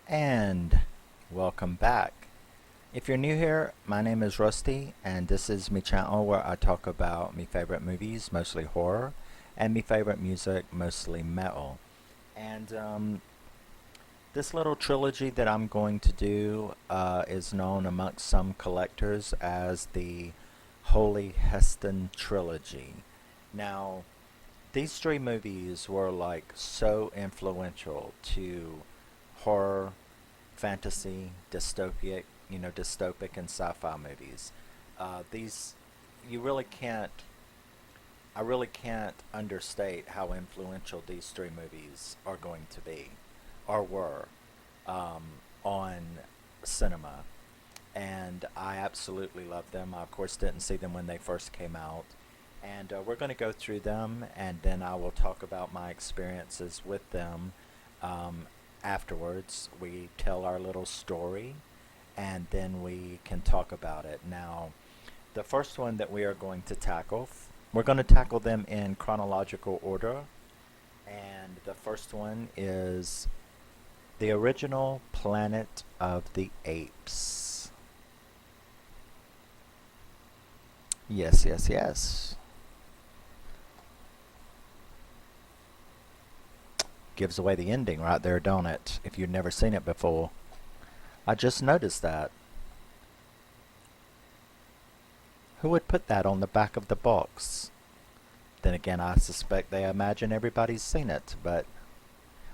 And welcome back. If you're new here, my name is Rusty, and this is my channel where I talk about my favorite movies, mostly horror, and my favorite music, mostly metal. And this little trilogy that I'm going to do is known amongst some collectors as the Holy Heston Trilogy. Now, these three movies were like so influential to horror, fantasy, dystopic and sci-fi movies. These you really can't. I really can't understate how influential these three movies are going to be, or were, um, on cinema. And I absolutely love them. I, of course, didn't see them when they first came out. And we're going to go through them, and then I will talk about my experiences with them. Um, Afterwards, we tell our little story, and then we can talk about it. Now, the first one that we are going to tackle, we're going to tackle them in chronological order. And the first one is the original Planet of the Apes. Yes, yes, yes. Gives away the ending right there, don't it? If you've never seen it before. I just noticed that. Who would put that on the back of the box? Then again, I suspect they imagine everybody's seen it, but...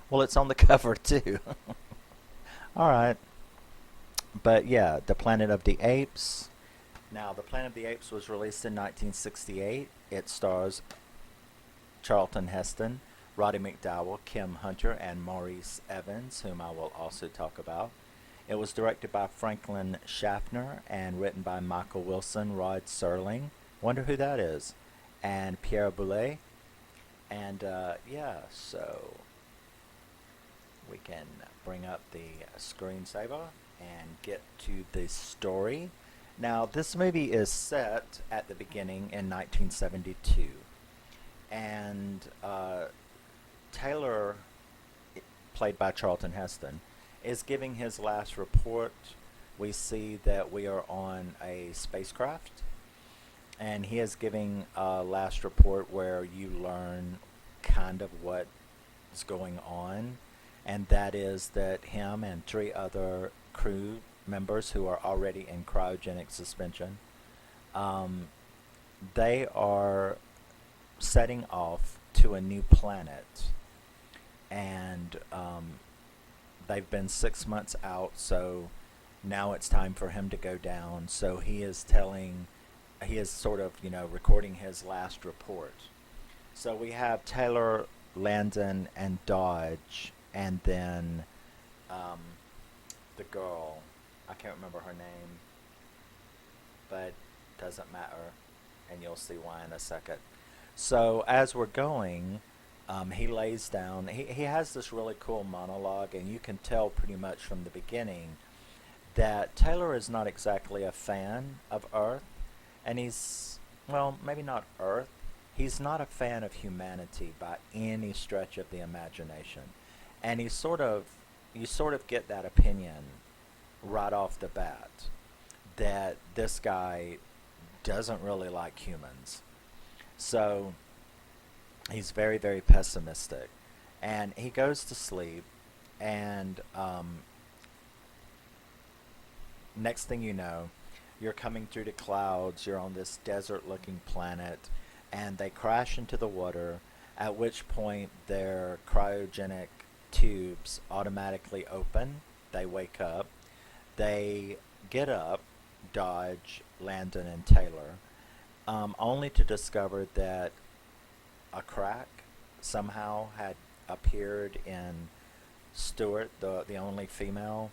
Well, it's on the cover, too. Alright. But yeah, The Planet of the Apes. Now, The Planet of the Apes was released in 1968. It stars Charlton Heston, Roddy McDowell, Kim Hunter, and Maurice Evans, whom I will also talk about. It was directed by Franklin Schaffner and written by Michael Wilson, Rod Serling. Wonder who that is. And Pierre Boulle. And yeah, so we can bring up the screensaver and get to the story. Now, this movie is set at the beginning in 1972. And Taylor, played by Charlton Heston, is giving his last report. We see that we are on a spacecraft, and he is giving a last report where you learn kind of what is going on, and that is that him and three other crew members who are already in cryogenic suspension, um, they are setting off to a new planet, and they've been 6 months out, so now it's time for him to go down. So he is sort of, recording his last report. So we have Taylor, Landon, and Dodge, and then um, the girl. I can't remember her name, but doesn't matter, and you'll see why in a second. So as we're going, he lays down. He has this really cool monologue, and you can tell pretty much from the beginning that Taylor is not exactly a fan of Earth, and well, maybe not Earth. He's not a fan of humanity by any stretch of the imagination, and you sort of get that opinion right off the bat that this guy doesn't really like humans. So he's very, very pessimistic. And he goes to sleep, and next thing you know, you're coming through the clouds, you're on this desert looking planet, and they crash into the water, at which point their cryogenic tubes automatically open. They wake up. They get up, Dodge, Landon, and Taylor, only to discover that a crack somehow had appeared in Stewart, the only female,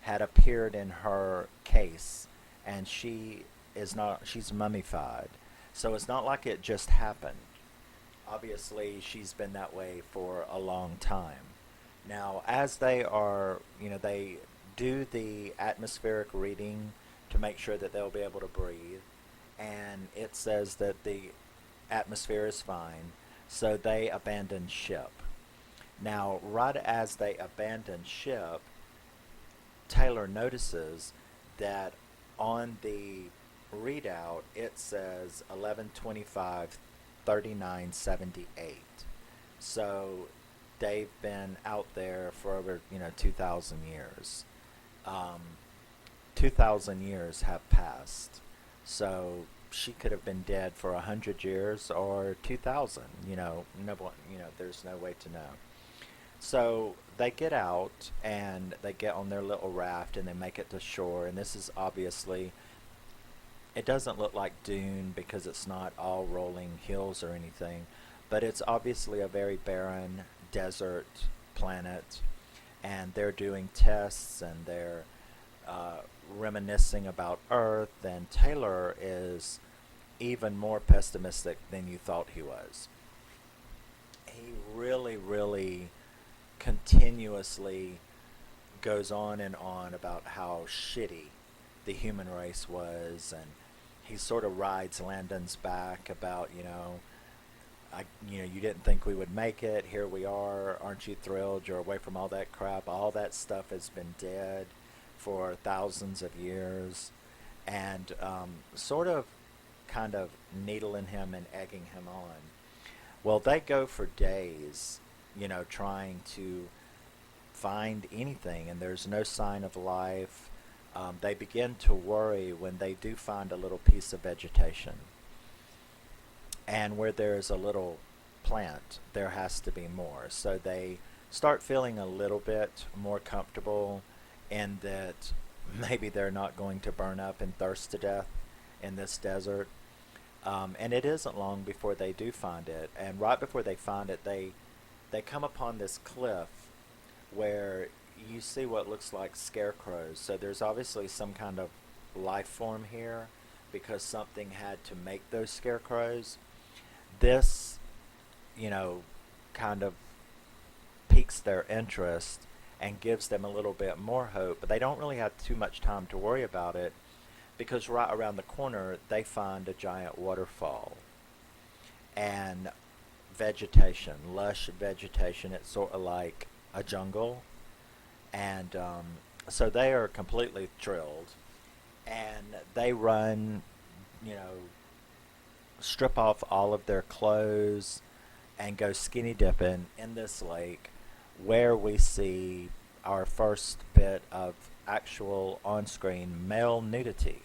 had appeared in her case, and she's mummified. So it's not like it just happened. Obviously, she's been that way for a long time. Now, as they do the atmospheric reading to make sure that they'll be able to breathe, and it says that the atmosphere is fine, so they abandon ship. Now, right as they abandon ship, Taylor notices that on the readout it says 11/25/39/78. So they've been out there for over 2,000 years. Um, 2,000 years have passed. So she could have been dead for 100 years or 2,000. There's no way to know. So they get out and they get on their little raft and they make it to shore. And this is obviously, it doesn't look like Dune because it's not all rolling hills or anything, but it's obviously a very barren desert planet. And they're doing tests and they're reminiscing about Earth. And Taylor is even more pessimistic than you thought he was. He really, really continuously goes on and on about how shitty the human race was, and he sort of rides Landon's back about, you didn't think we would make it. Here we are. Aren't you thrilled? You're away from all that crap. All that stuff has been dead for thousands of years, and sort of, kind of needling him and egging him on. Well, they go for days, trying to find anything, and there's no sign of life. They begin to worry when they do find a little piece of vegetation. And where there's a little plant, there has to be more. So they start feeling a little bit more comfortable in that maybe they're not going to burn up and thirst to death in this desert. And it isn't long before they do find it. And right before they find it, they come upon this cliff where you see what looks like scarecrows. So there's obviously some kind of life form here because something had to make those scarecrows. This, kind of piques their interest and gives them a little bit more hope, but they don't really have too much time to worry about it because right around the corner they find a giant waterfall and vegetation, lush vegetation. It's sort of like a jungle, and so they are completely thrilled, and they run, strip off all of their clothes and go skinny dipping in this lake where we see our first bit of actual on-screen male nudity.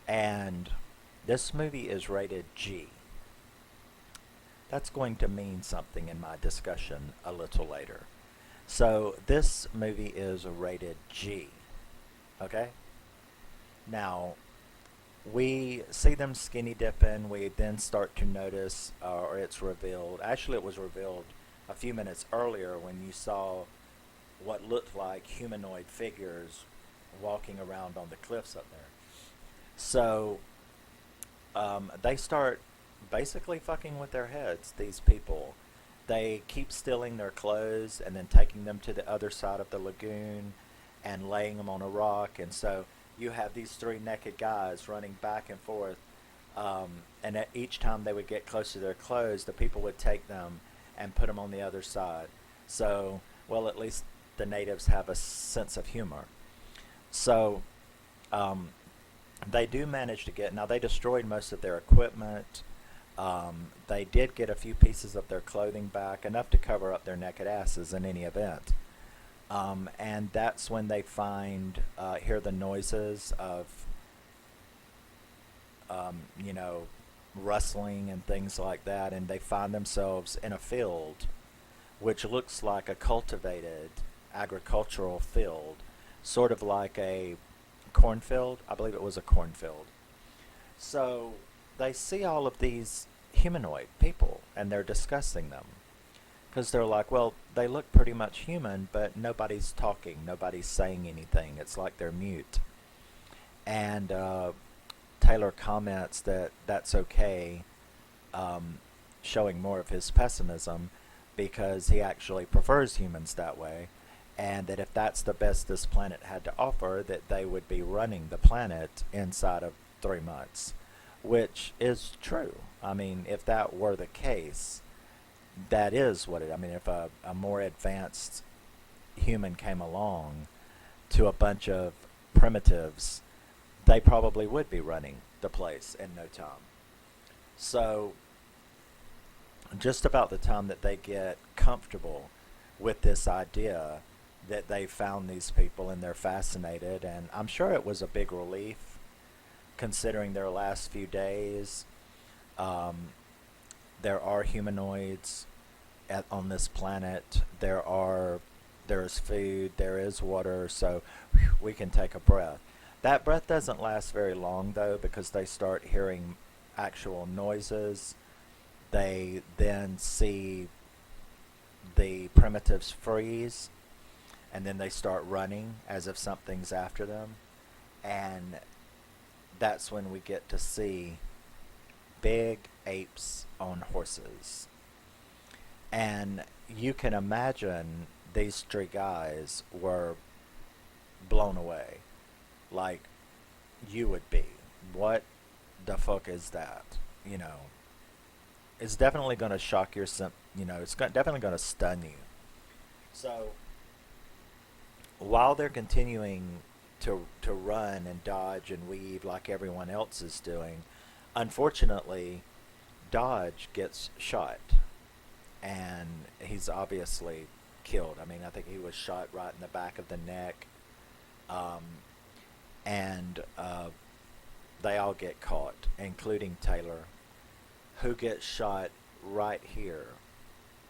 And this movie is rated G. That's going to mean something in my discussion a little later. So this movie is rated G. Okay? Now, we see them skinny dipping. We then start to notice, or it's revealed. Actually, it was revealed a few minutes earlier when you saw what looked like humanoid figures walking around on the cliffs up there. So they start basically fucking with their heads, these people. They keep stealing their clothes and then taking them to the other side of the lagoon and laying them on a rock. And so you have these three naked guys running back and forth. And at each time they would get close to their clothes, the people would take them and put them on the other side. So, well, at least the natives have a sense of humor. So they do manage to get, now they destroyed most of their equipment. They did get a few pieces of their clothing back, enough to cover up their naked asses in any event. And that's when they hear the noises of, rustling and things like that, and they find themselves in a field which looks like a cultivated agricultural field, sort of like a cornfield. I believe it was a cornfield. So they see all of these humanoid people and they're discussing them because they're like, well, they look pretty much human, but nobody's talking, nobody's saying anything. It's like they're mute. And Taylor comments that that's okay, showing more of his pessimism because he actually prefers humans that way, and that if that's the best this planet had to offer, that they would be running the planet inside of 3 months, which is true. I mean, if that were the case, that is what it, I mean, if a more advanced human came along, to a bunch of primitives, they probably would be running the place in no time. So, just about the time that they get comfortable with this idea that they found these people and they're fascinated, and I'm sure it was a big relief considering their last few days. Um, there are humanoids on this planet. There is food, there is water, so we can take a breath. That breath doesn't last very long though, because they start hearing actual noises. They then see the primitives freeze, and then they start running as if something's after them. And that's when we get to see big apes on horses. And you can imagine these three guys were blown away. Like you would be. What the fuck is that? You know, it's definitely going to shock your it's definitely going to stun you. So while they're continuing to run and dodge and weave like everyone else is doing, unfortunately, Dodge gets shot, and he's obviously killed. I mean, I think he was shot right in the back of the neck, and they all get caught, including Taylor, who gets shot right here,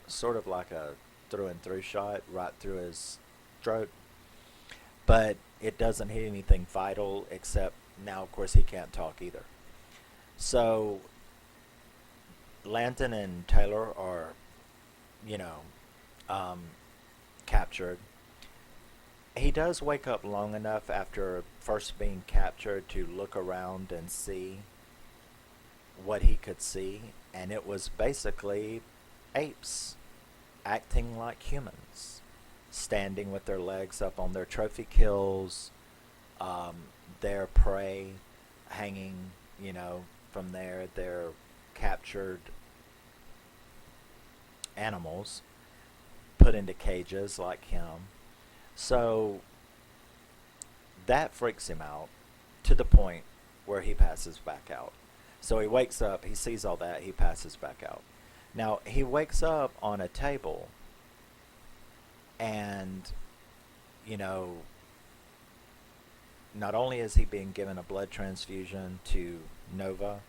sort of like a through and through shot right through his throat. But it doesn't hit anything vital, except now, of course, he can't talk either. So Landon and Taylor are, you know, captured. He does wake up long enough after first being captured to look around and see what he could see, and it was basically apes acting like humans, standing with their legs up on their trophy kills, their prey hanging, you know, from their captured animals put into cages like him. So that freaks him out to the point where he passes back out. So he wakes up, he sees all that, he passes back out. Now, he wakes up on a table, and, you know, not only is he being given a blood transfusion to Nova,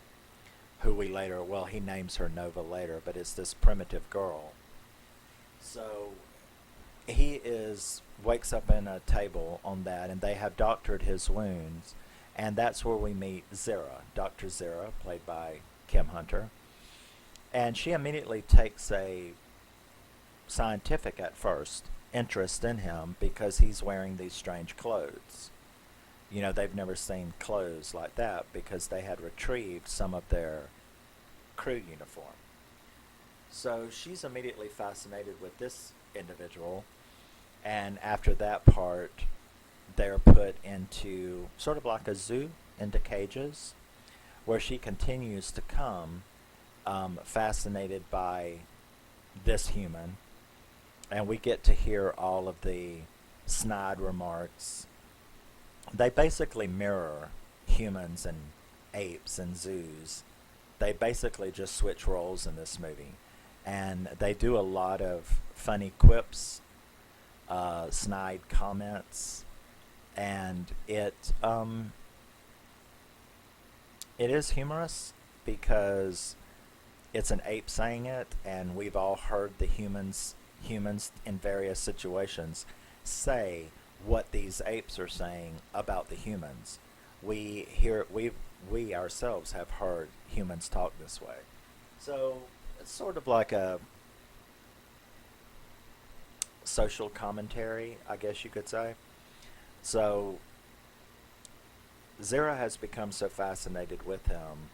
who we later, well, he names her Nova later, but it's this primitive girl. So he wakes up in a table on that, and they have doctored his wounds, and that's where we meet Zira, Dr. Zira, played by Kim Hunter. And she immediately takes a scientific, at first, interest in him because he's wearing these strange clothes. You know, they've never seen clothes like that because they had retrieved some of their crew uniform. So she's immediately fascinated with this individual, and after that part, they're put into sort of like a zoo, into cages, where she continues to come fascinated by this human, and we get to hear all of the snide remarks. They basically mirror humans and apes and zoos. They basically just switch roles in this movie, and they do a lot of funny quips, snide comments, and it is humorous because it's an ape saying it, and we've all heard the humans in various situations say what these apes are saying about the humans. We ourselves have heard humans talk this way. So it's sort of like a social commentary, I guess you could say. So Zira has become so fascinated with him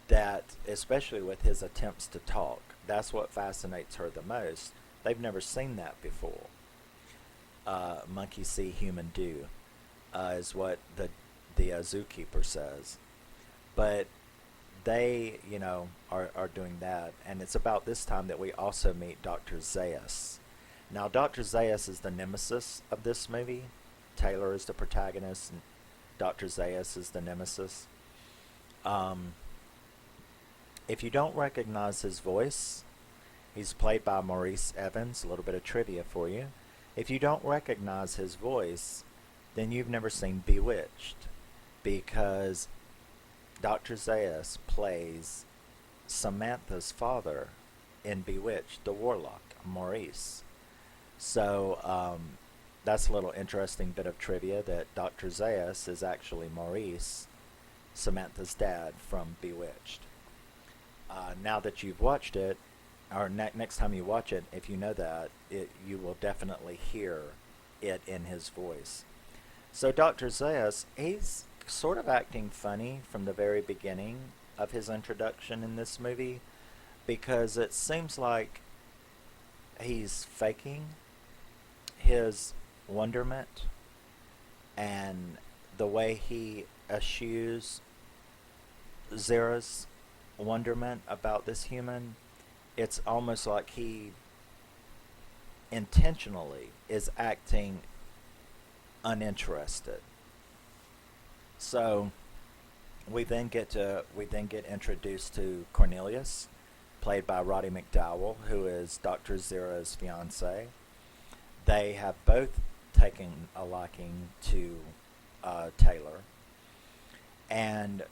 that, especially with his attempts to talk, that's what fascinates her the most. They've never seen that before. Monkey see, human do, is what the zookeeper says. But they, you know, are doing that, and it's about this time that we also meet Dr. Zeus. Now, Dr. Zeus is the nemesis of this movie. Taylor is the protagonist and Dr. Zeus is the nemesis. Um, if you don't recognize his voice, he's played by Maurice Evans. A little bit of trivia for you. If you don't recognize his voice, then you've never seen Bewitched, because Dr. Zeus plays Samantha's father in Bewitched, the warlock, Maurice. So that's a little interesting bit of trivia that Dr. Zeus is actually Maurice, Samantha's dad from Bewitched. Now that you've watched it, or next time you watch it, if you know that, you will definitely hear it in his voice. So Dr. Zeus, he's sort of acting funny from the very beginning of his introduction in this movie, because it seems like he's faking his wonderment, and the way he eschews Zera's wonderment about this human, it's almost like he intentionally is acting uninterested. So we then get introduced to Cornelius, played by Roddy McDowell, who is Dr. Zera's fiance. They have both taken a liking to Taylor, and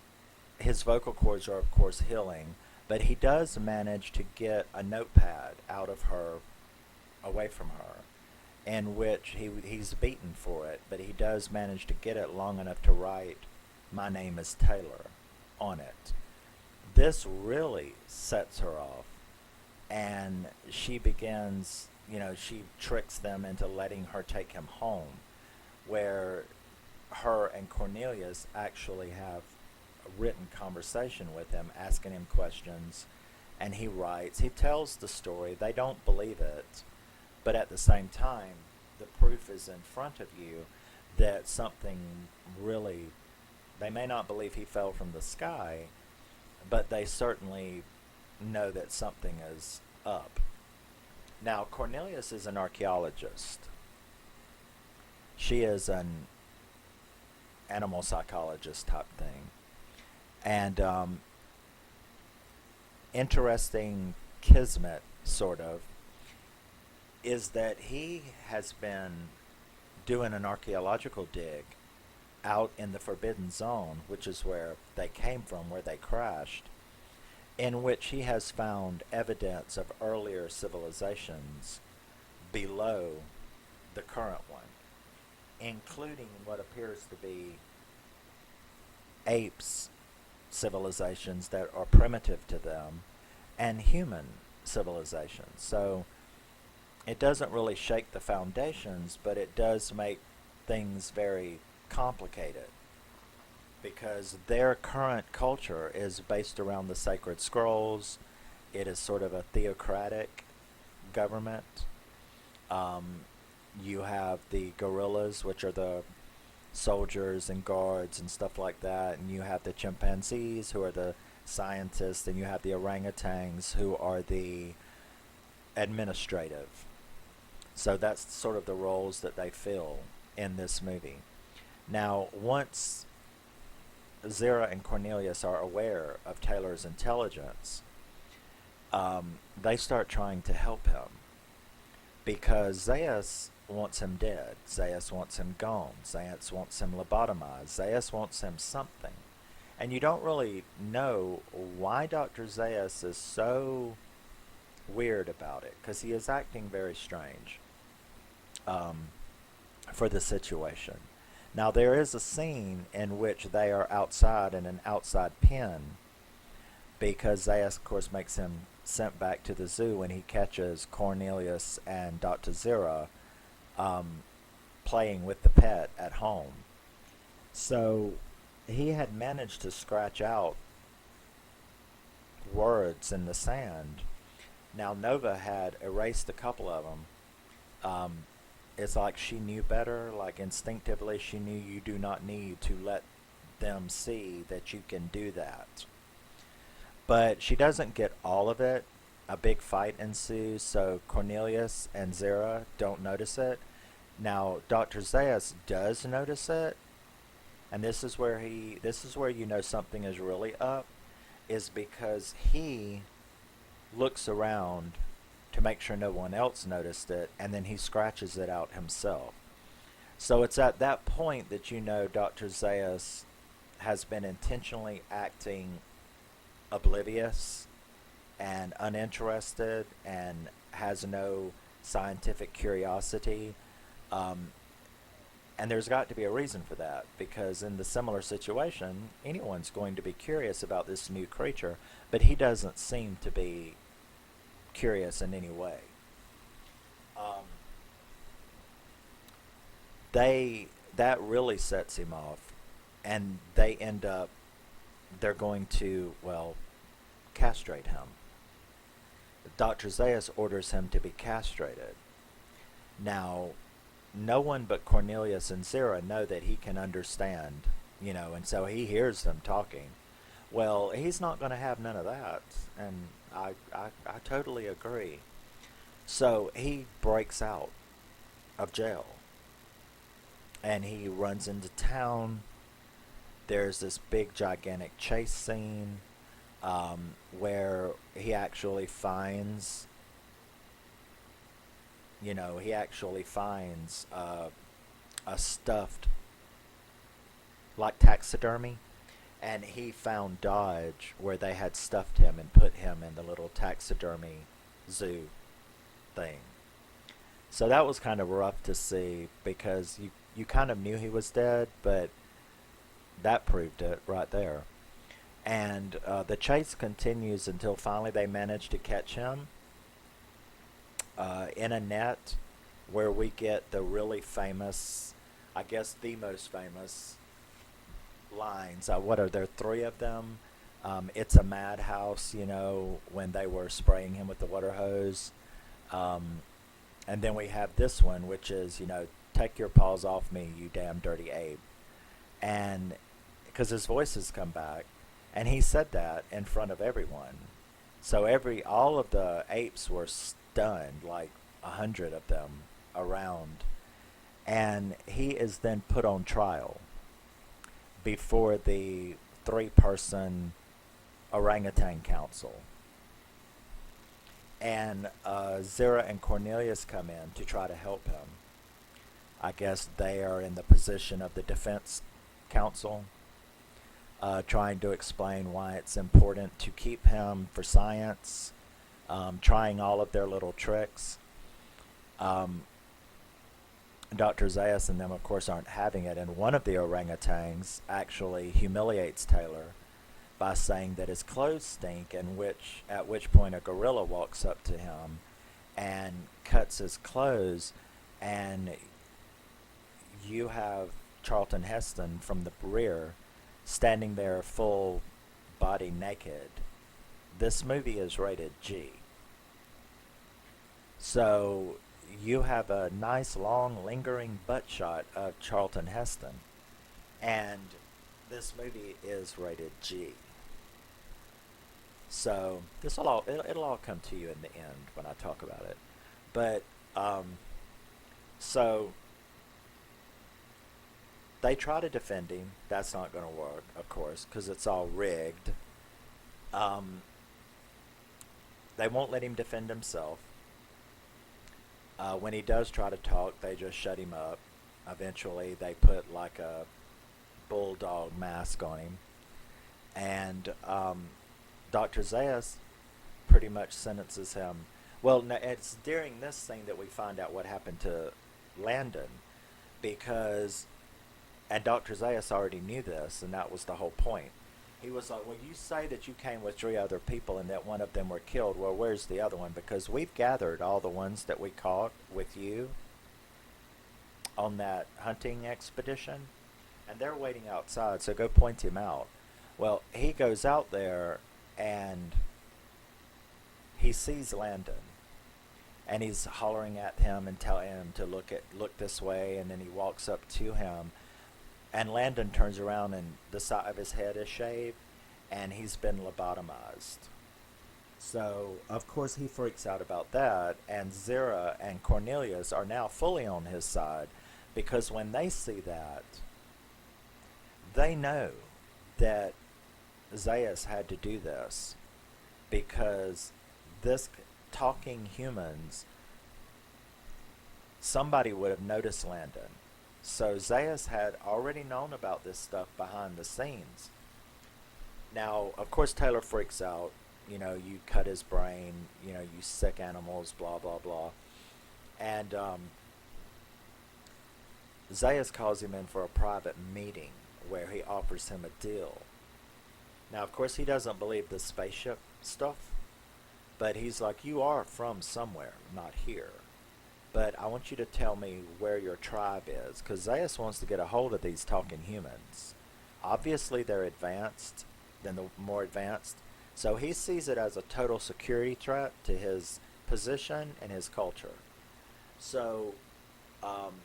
his vocal cords are of course healing, but he does manage to get a notepad out of her, away from her, in which he's beaten for it, but he does manage to get it long enough to write, "My name is Taylor," on it. This really sets her off, and she begins, she tricks them into letting her take him home, where her and Cornelius actually have a written conversation with him, asking him questions, and he writes, he tells the story. They don't believe it, but at the same time, the proof is in front of you that something really, they may not believe he fell from the sky, but they certainly know that something is up. Now, Cornelius is an archaeologist. She is an animal psychologist type thing. And interesting kismet, sort of, is that he has been doing an archaeological dig out in the Forbidden Zone, which is where they came from, where they crashed, in which he has found evidence of earlier civilizations below the current one, including what appears to be apes civilizations that are primitive to them, and human civilizations. So it doesn't really shake the foundations, but it does make things very complicated, because their current culture is based around the sacred scrolls. It is sort of a theocratic government. You have the gorillas, which are the soldiers and guards and stuff like that, and you have the chimpanzees, who are the scientists, and you have the orangutans, who are the administrative. So that's sort of the roles that they fill in this movie. Now, once Zera and Cornelius are aware of Taylor's intelligence, they start trying to help him, because Zeus wants him dead. Zeus wants him gone. Zeus wants him lobotomized. Zeus wants him something. And you don't really know why Dr. Zeus is so weird about it, because he is acting very strange for the situation. Now, there is a scene in which they are outside in an outside pen, because Zeus, of course, makes him sent back to the zoo when he catches Cornelius and Dr. Zera playing with the pet at home. So he had managed to scratch out words in the sand. Now, Nova had erased a couple of them. It's like she knew better, like instinctively she knew you do not need to let them see that you can do that. But she doesn't get all of it. A big fight ensues, so Cornelius and Zera don't notice it, Now, Dr. Zeus does notice it, and this is where you know something is really up, is because he looks around to make sure no one else noticed it, and then he scratches it out himself. So it's at that point that you know Dr. Zeus has been intentionally acting oblivious and uninterested and has no scientific curiosity. Um, and there's got to be a reason for that, because in the similar situation, anyone's going to be curious about this new creature, but he doesn't seem to be curious in any way. Um, they that really sets him off, and they're going to, well, castrate him. Dr. Zeus orders him to be castrated. Now, no one but Cornelius and Zira know that he can understand, and so he hears them talking. Well, he's not going to have none of that, and I totally agree. So he breaks out of jail, and he runs into town. There's this big, gigantic chase scene where he actually finds a stuffed, like taxidermy, and he found Dodge where they had stuffed him and put him in the little taxidermy zoo thing. So that was kind of rough to see, because you kind of knew he was dead, but that proved it right there. And the chase continues until finally they manage to catch him in a net, where we get the really famous, I guess the most famous lines. What are there? Three of them. It's a madhouse, when they were spraying him with the water hose. And then we have this one, which is, take your paws off me, you damn dirty ape. And because his voice has come back, and he said that in front of everyone. So all of the apes were stunned, like 100 of them around. And he is then put on trial before the 3-person orangutan council. And Zira and Cornelius come in to try to help him. I guess they are in the position of the defense counsel, trying to explain why it's important to keep him for science, trying all of their little tricks. Dr. Zayas and them, of course, aren't having it, and one of the orangutans actually humiliates Taylor by saying that his clothes stink, and at which point a gorilla walks up to him and cuts his clothes, and you have Charlton Heston from the rear standing there full body naked. This movie is rated G. So you have a nice long lingering butt shot of Charlton Heston, and this movie is rated G. So it'll all come to you in the end when I talk about it. But so they try to defend him. That's not going to work, of course, because it's all rigged. They won't let him defend himself. When he does try to talk, they just shut him up. Eventually, they put like a bulldog mask on him. And Dr. Zayas pretty much sentences him. Well, no, it's during this thing that we find out what happened to Landon, and Dr. Zayas already knew this, and that was the whole point. He was like, well, you say that you came with 3 other people and that one of them were killed. Well, where's the other one? Because we've gathered all the ones that we caught with you on that hunting expedition, and they're waiting outside, so go point him out. Well, he goes out there, and he sees Landon, and he's hollering at him and telling him to look this way, and then he walks up to him, and Landon turns around, and the side of his head is shaved, and he's been lobotomized. So, of course, he freaks out about that, and Zera and Cornelius are now fully on his side because when they see that, they know that Zeus had to do this because this talking humans, somebody would have noticed Landon. So Zeus had already known about this stuff behind the scenes. Now, of course, Taylor freaks out. You know, you cut his brain, you know, you sick animals, blah, blah, blah. And Zeus calls him in for a private meeting where he offers him a deal. Now, of course, he doesn't believe the spaceship stuff, but he's like, you are from somewhere, not here. But I want you to tell me where your tribe is, because Zeus wants to get a hold of these talking humans. Obviously, they're advanced, than the more advanced, so he sees it as a total security threat to his position and his culture. So um,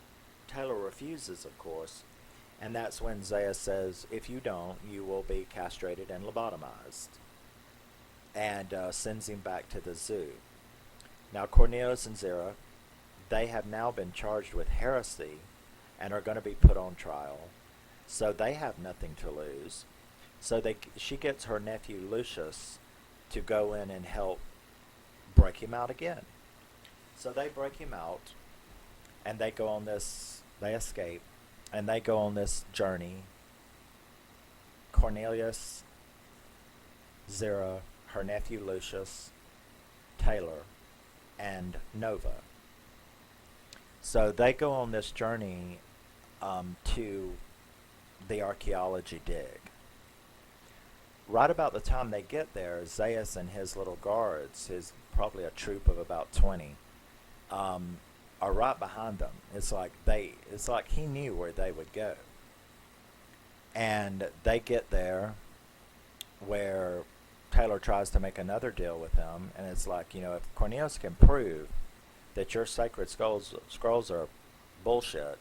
Taylor refuses, of course, and that's when Zeus says, if you don't, you will be castrated and lobotomized, and sends him back to the zoo. Now, Cornelius and Zera, they have now been charged with heresy and are going to be put on trial, so they have nothing to lose. So she gets her nephew Lucius to go in and help break him out again. So they break him out, and they go on this, they escape, and they go on this journey. Cornelius, Zera, her nephew Lucius, Taylor, and Nova. So they go on this journey to the archaeology dig. Right about the time they get there, Zeus and his little guards, his probably a troop of about 20, are right behind them. It's like he knew where they would go. And they get there where Taylor tries to make another deal with him, and it's like, you know, if Cornelius can prove that your sacred scrolls are bullshit,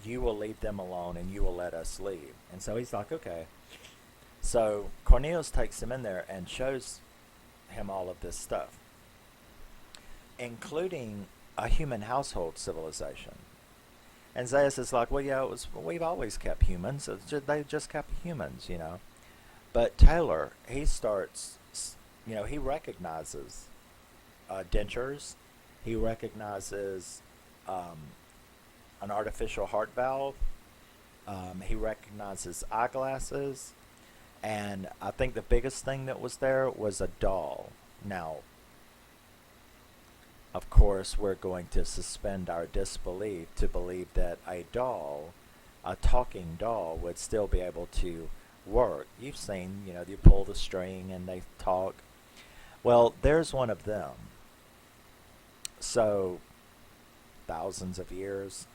you will leave them alone and you will let us leave. And so he's like, okay. So Cornelius takes him in there and shows him all of this stuff, including a human household civilization. And Zeus is like, well, yeah, we've always kept humans. They just kept humans, you know. But Taylor, he starts, you know, he recognizes dentures. He recognizes an artificial heart valve. He recognizes eyeglasses. And I think the biggest thing that was there was a doll. Now, of course, we're going to suspend our disbelief to believe that a doll, a talking doll, would still be able to work. You've seen, you know, you pull the string and they talk. Well, there's one of them. So, thousands of years,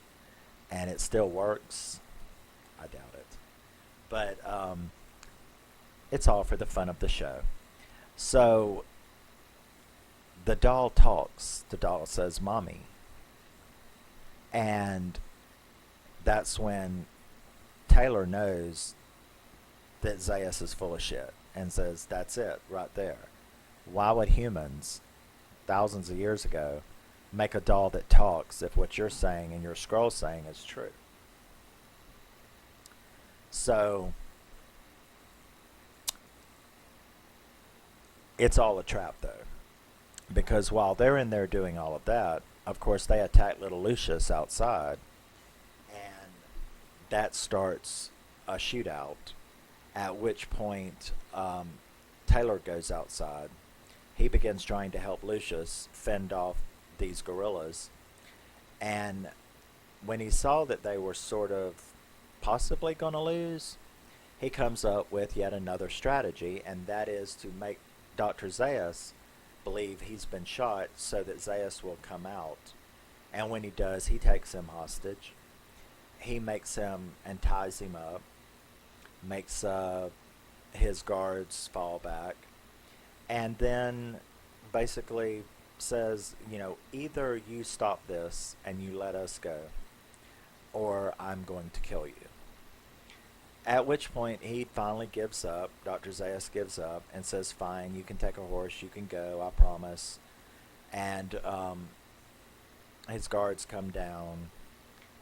and it still works. I doubt it. But it's all for the fun of the show. So, the doll talks. The doll says, "Mommy." And that's when Taylor knows that Zeus is full of shit and says, that's it right there. Why would humans, thousands of years ago, make a doll that talks if what you're saying and your scroll saying is true? So, it's all a trap though. Because while they're in there doing all of that, of course they attack little Lucius outside, and that starts a shootout, at which point Taylor goes outside. He begins trying to help Lucius fend off these gorillas, and when he saw that they were sort of possibly going to lose, he comes up with yet another strategy, and that is to make Dr. Zeus believe he's been shot so that Zeus will come out. And when he does, he takes him hostage. He makes him and ties him up, makes his guards fall back, and then basically says, you know, either you stop this and you let us go, or I'm going to kill you. At which point he finally gives up. Dr. Zeus gives up and says, "Fine, you can take a horse. You can go. I promise." And his guards come down.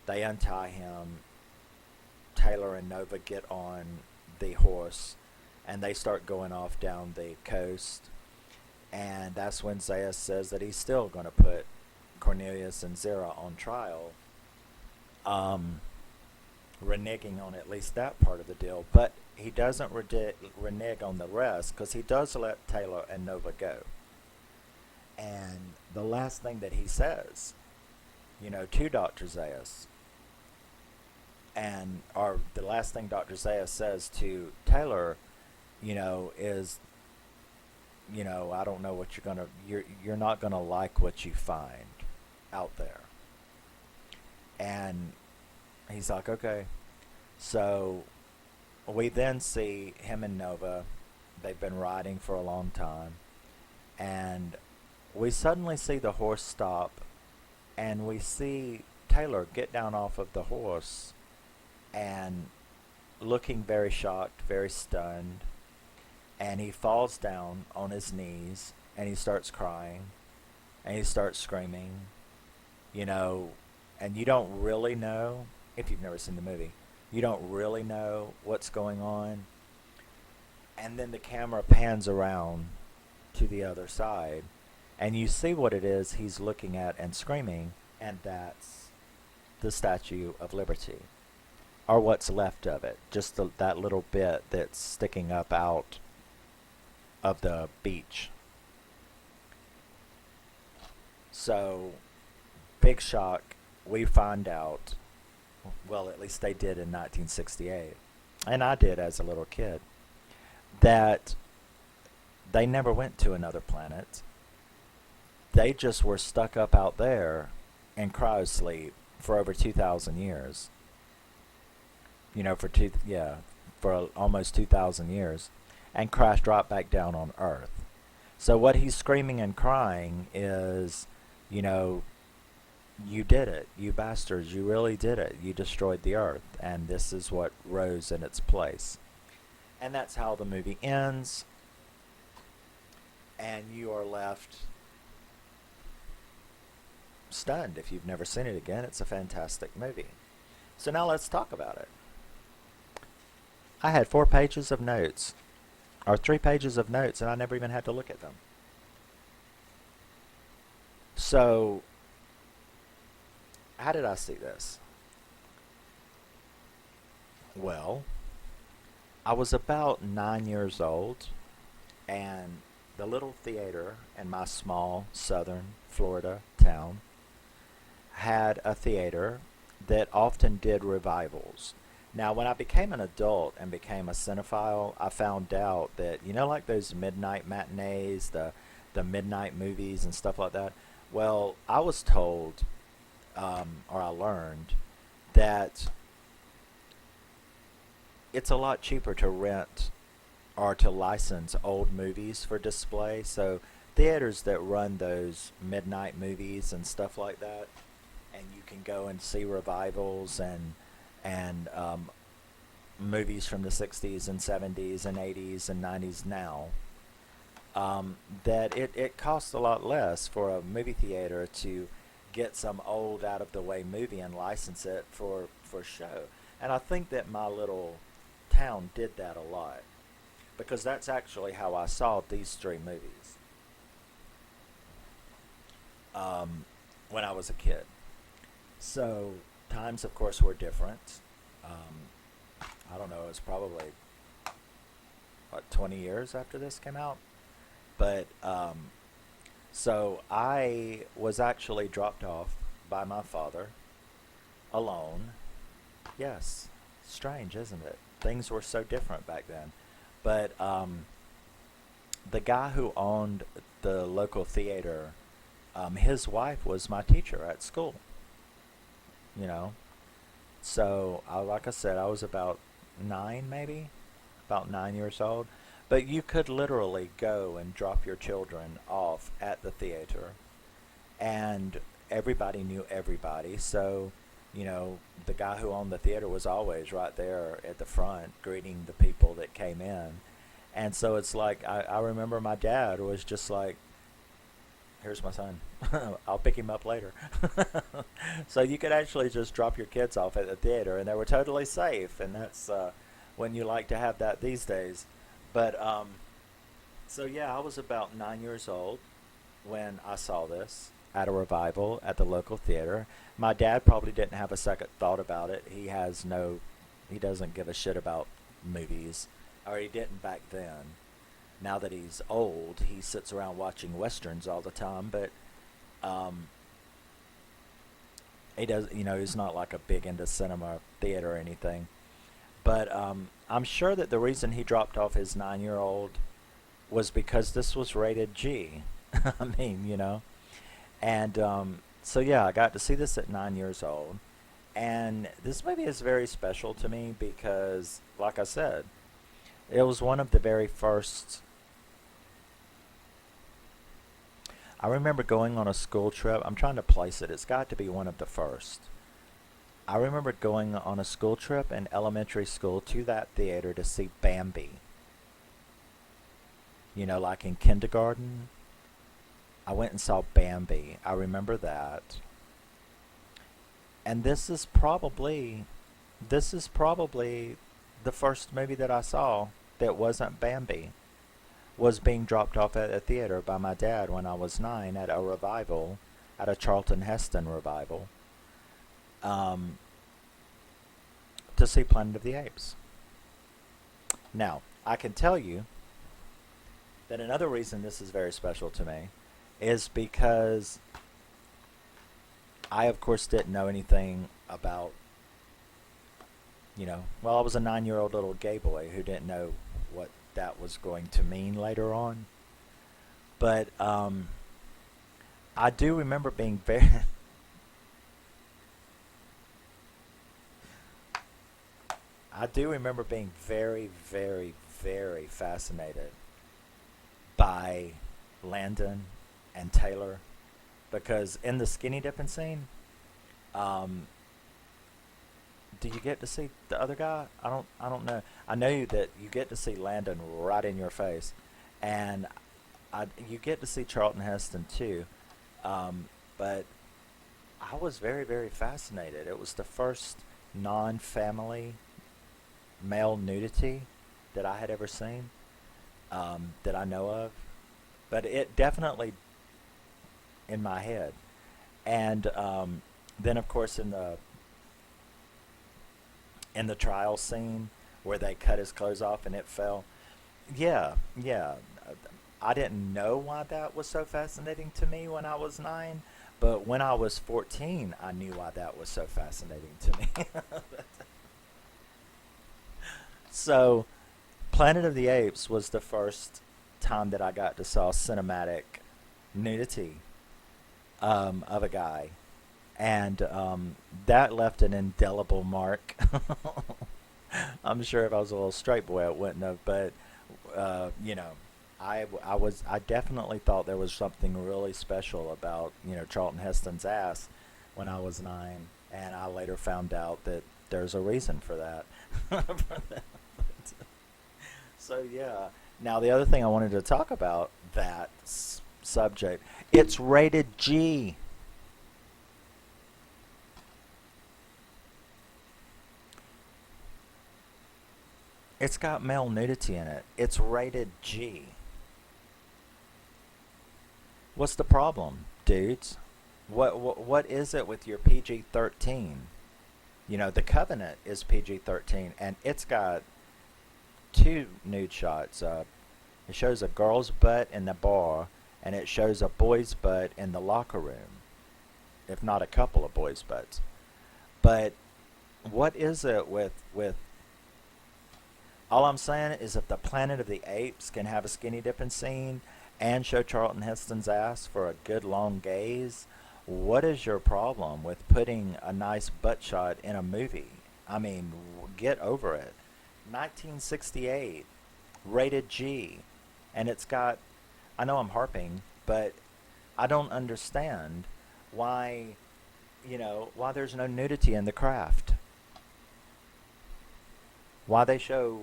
They untie him. Taylor and Nova get on the horse, and they start going off down the coast. And that's when Zeus says that he's still going to put Cornelius and Zera on trial, reneging on at least that part of the deal. But he doesn't renege on the rest, because he does let Taylor and Nova go. And the last thing that he says, to Dr. Zeus, or the last thing Dr. Zeus says to Taylor, is, I don't know what you're not gonna like what you find out there. And he's like, okay. So we then see him and Nova. They've been riding for a long time, and we suddenly see the horse stop, and we see Taylor get down off of the horse and looking very shocked, very stunned, and he falls down on his knees and he starts crying and he starts screaming, and you don't really know, if you've never seen the movie, you don't really know what's going on. And then the camera pans around to the other side, and you see what it is he's looking at and screaming, and that's the Statue of Liberty, or what's left of it, just that little bit that's sticking up out of the beach. So, big shock. We find out, well, at least they did in 1968, and I did as a little kid, that they never went to another planet. They just were stuck up out there in cryosleep for over 2,000 years. For almost 2,000 years, and crashed right back down on Earth. So what he's screaming and crying is, you did it, you bastards, you really did it. You destroyed the Earth, and this is what rose in its place. And that's how the movie ends, and you are left stunned if you've never seen it again. It's a fantastic movie. So now let's talk about it. I had 4 pages of notes, or 3 pages of notes, and I never even had to look at them. So, how did I see this? Well, I was about 9 years old, and the little theater in my small southern Florida town had a theater that often did revivals. Now, when I became an adult and became a cinephile, I found out that, like those midnight matinees, the midnight movies and stuff like that, well, I was told, or I learned, that it's a lot cheaper to rent or to license old movies for display. So theaters that run those midnight movies and stuff like that, and you can go and see revivals and movies from the 60s and 70s and 80s and 90s now, that it costs a lot less for a movie theater to get some old out-of-the-way movie and license it for show. And I think that my little town did that a lot, because that's actually how I saw these 3 movies when I was a kid. So times, of course, were different. I don't know, it was probably, 20 years after this came out? But, so I was actually dropped off by my father, alone. Yes, strange, isn't it? Things were so different back then. But, the guy who owned the local theater, his wife was my teacher at school. So, like I said, I was about 9 maybe, about 9 years old. But you could literally go and drop your children off at the theater, and everybody knew everybody. So the guy who owned the theater was always right there at the front greeting the people that came in. And so it's like, I remember my dad was just like, here's my son. I'll pick him up later. So you could actually just drop your kids off at the theater, and they were totally safe. And that's when you like to have that these days. But so yeah, I was about 9 years old when I saw this at a revival at the local theater. My dad probably didn't have a second thought about it. He doesn't give a shit about movies, or he didn't back then. Now that he's old, he sits around watching westerns all the time, but um, he does, he's not like a big into cinema, theater, or anything. But I'm sure that the reason he dropped off his 9-year-old was because this was rated G. I mean, And so yeah, I got to see this at 9 years old, and this movie is very special to me because, like I said, it was one of the very first. I remember going on a school trip. I'm trying to place it. It's got to be one of the first. I remember going on a school trip in elementary school to that theater to see Bambi. Like in kindergarten, I went and saw Bambi. I remember that. And this is probably the first movie that I saw that wasn't Bambi. Was being dropped off at a theater by my dad when I was 9 at a revival, at a Charlton Heston revival, um, to see Planet of the Apes. Now, I can tell you that another reason this is very special to me is because I, of course, didn't know anything about, well, I was a 9-year-old little gay boy who didn't know what that was going to mean later on. But I do remember being very, I do remember being very, very, very fascinated by Landon and Taylor, because in the skinny dipping scene, um, do you get to see the other guy? I don't know. I know that you get to see Landon right in your face, and you get to see Charlton Heston too. But I was very, very fascinated. It was the first non-family male nudity that I had ever seen, that I know of. But it definitely in my head. And then, of course, in the trial scene where they cut his clothes off and it fell. Yeah, yeah. I didn't know why that was so fascinating to me when I was 9, but when I was 14, I knew why that was so fascinating to me. So, Planet of the Apes was the first time that I got to saw cinematic nudity, of a guy, and that left an indelible mark. I'm sure if I was a little straight boy, it wouldn't have, but you know, I definitely thought there was something really special about Charlton Heston's ass when I was 9, and I later found out that there's a reason for that. So yeah. Now the other thing I wanted to talk about that subject, it's rated G. It's got male nudity in it. It's rated G. What's the problem, dudes? What is it with your PG-13? The Covenant is PG-13, and it's got two nude shots. It shows a girl's butt in the bar, and it shows a boy's butt in the locker room, if not a couple of boys' butts. But what is it with all I'm saying is, if the Planet of the Apes can have a skinny dipping scene and show Charlton Heston's ass for a good long gaze, what is your problem with putting a nice butt shot in a movie? I mean, get over it. 1968, rated G, and it's got, I know I'm harping, but I don't understand why why there's no nudity in the craft. Why they show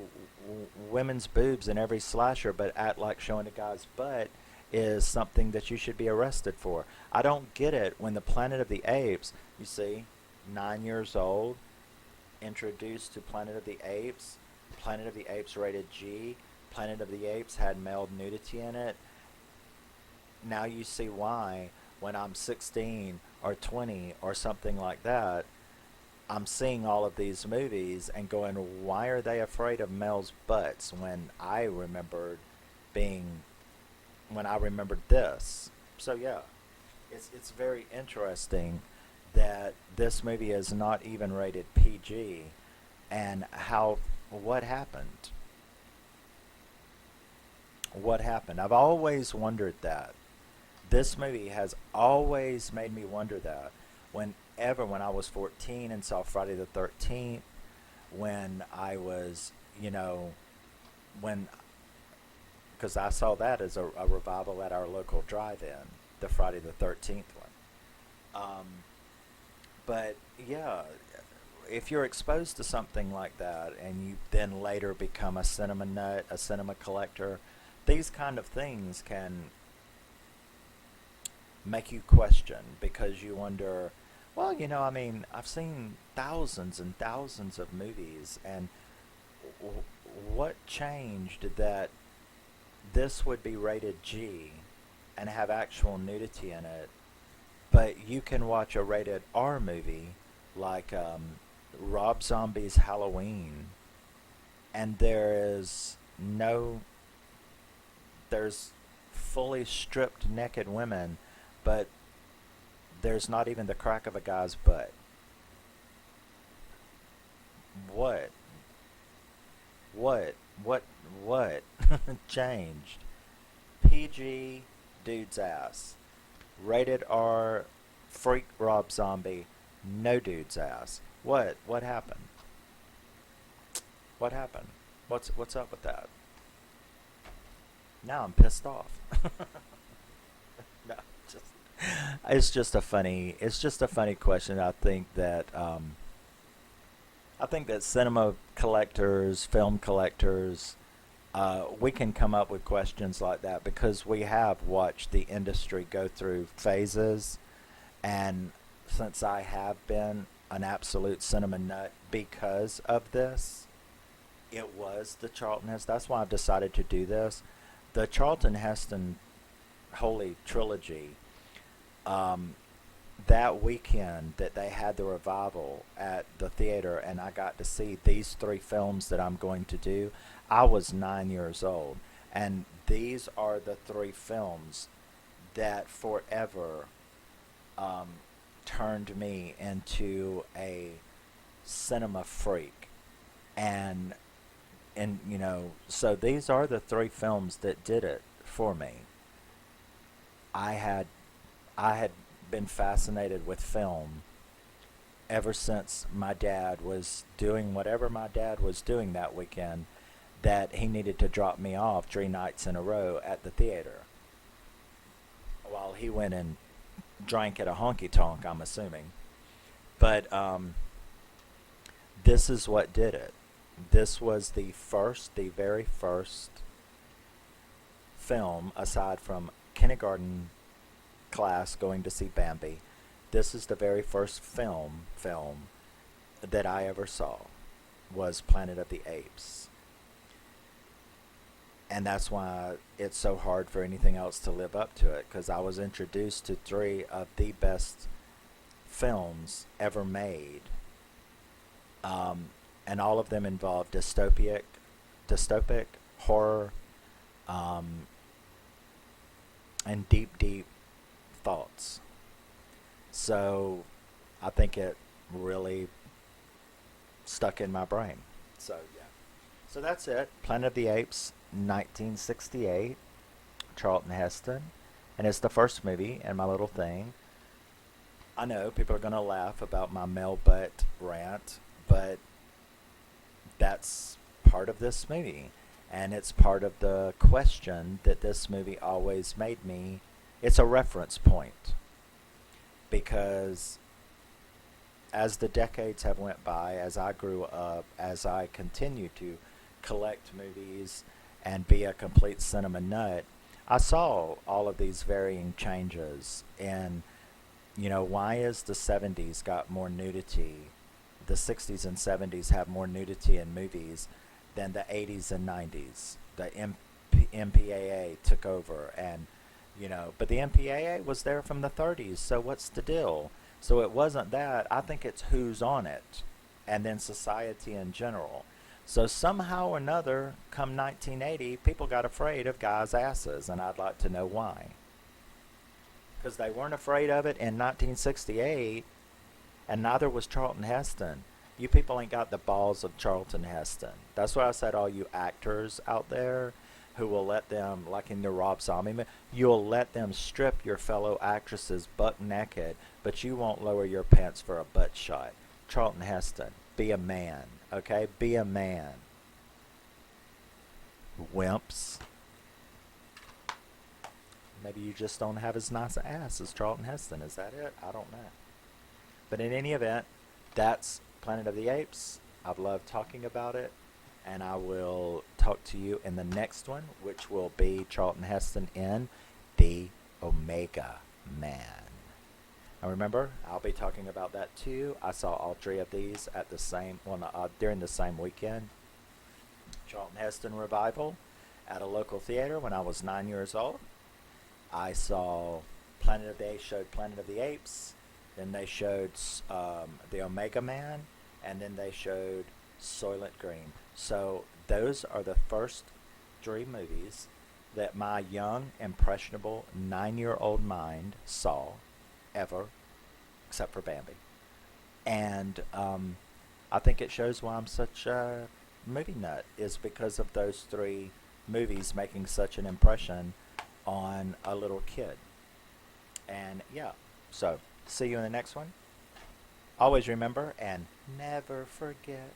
women's boobs in every slasher but act like showing a guy's butt is something that you should be arrested for. I don't get it when the Planet of the Apes, you see, 9 years old, introduced to Planet of the Apes, Planet of the Apes rated G, Planet of the Apes had male nudity in it. Now you see why when I'm 16 or 20 or something like that, I'm seeing all of these movies and going, why are they afraid of males' butts being, when I remembered this. So yeah, it's very interesting that this movie is not even rated PG and what happened. What happened? I've always wondered that. This movie has always made me wonder that. When I was 14 and saw Friday the 13th, when I was, when, because I saw that as a revival at our local drive-in, the Friday the 13th one. But yeah, if you're exposed to something like that and you then later become a cinema nut, a cinema collector, these kind of things can make you question because you wonder, well, I've seen thousands and thousands of movies, and what changed that this would be rated G and have actual nudity in it, but you can watch a rated R movie like Rob Zombie's Halloween, and there's fully stripped naked women, but there's not even the crack of a guy's butt. What? What changed? PG, dude's ass. Rated R, freak Rob Zombie, no dude's ass. What happened? What happened? What's up with that? Now I'm pissed off. No, just it's just a funny question. I think that cinema collectors, film collectors, we can come up with questions like that because we have watched the industry go through phases, and since I have been an absolute cinema nut because of this, it was the Charlton Heston. That's why I've decided to do this. The Charlton Heston Holy Trilogy, that weekend that they had the revival at the theater and I got to see these three films that I'm going to do, I was 9 years old. And these are the three films that forever turned me into a cinema freak. And so these are the three films that did it for me. I had been fascinated with film ever since my dad was doing whatever my dad was doing that weekend, that he needed to drop me off 3 nights in a row at the theater while he went and drank at a honky-tonk, I'm assuming. But this is what did it. This was the very first film, aside from kindergarten class going to see Bambi. This is the very first film that I ever saw, was Planet of the Apes. And that's why it's so hard for anything else to live up to it, because I was introduced to 3 of the best films ever made. And all of them involve dystopic horror, and deep thoughts. So I think it really stuck in my brain. So yeah. So that's it. Planet of the Apes, 1968, Charlton Heston. And it's the first movie in my little thing. I know people are going to laugh about my male butt rant, but that's part of this movie. And it's part of the question that this movie always made me. It's a reference point. Because as the decades have went by, as I grew up, as I continue to collect movies and be a complete cinema nut, I saw all of these varying changes in, why is the 70s got more nudity, the 60s and 70s have more nudity in movies than the 80s and 90s. The MPAA took over, and but the MPAA was there from the 30s, so what's the deal? So it wasn't that. I think it's who's on it, and then society in general. So somehow or another, come 1980, people got afraid of guys' asses, and I'd like to know why. Because they weren't afraid of it in 1968, and neither was Charlton Heston. You people ain't got the balls of Charlton Heston. That's why I said all you actors out there who will let them, like in the Rob Zombie movie, you'll let them strip your fellow actresses butt naked, but you won't lower your pants for a butt shot. Charlton Heston, be a man, okay? Be a man. Wimps. Maybe you just don't have as nice an ass as Charlton Heston. Is that it? I don't know. But in any event, that's Planet of the Apes. I've loved talking about it. And I will talk to you in the next one, which will be Charlton Heston in The Omega Man. Now remember, I'll be talking about that too. I saw all three of these at the same, during the same weekend. Charlton Heston revival at a local theater when I was 9 years old. I saw showed Planet of the Apes. Then they showed The Omega Man, and then they showed Soylent Green. So those are the first three movies that my young, impressionable 9-year-old mind saw ever, except for Bambi. And I think it shows why I'm such a movie nut, is because of those three movies making such an impression on a little kid. And yeah, so see you in the next one. Always remember and never forget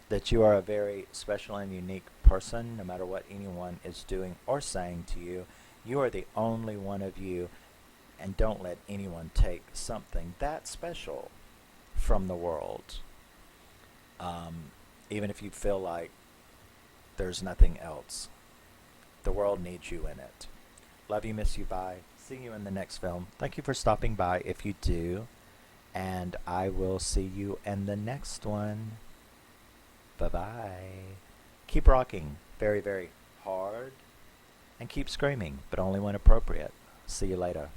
that you are a very special and unique person, no matter what anyone is doing or saying to you. You are the only one of you, and don't let anyone take something that special from the world. Even if you feel like there's nothing else. The world needs you in it. Love you, miss you, bye. See you in the next film. Thank you for stopping by if you do. And I will see you in the next one. Bye-bye. Keep rocking very, very hard. And keep screaming, but only when appropriate. See you later.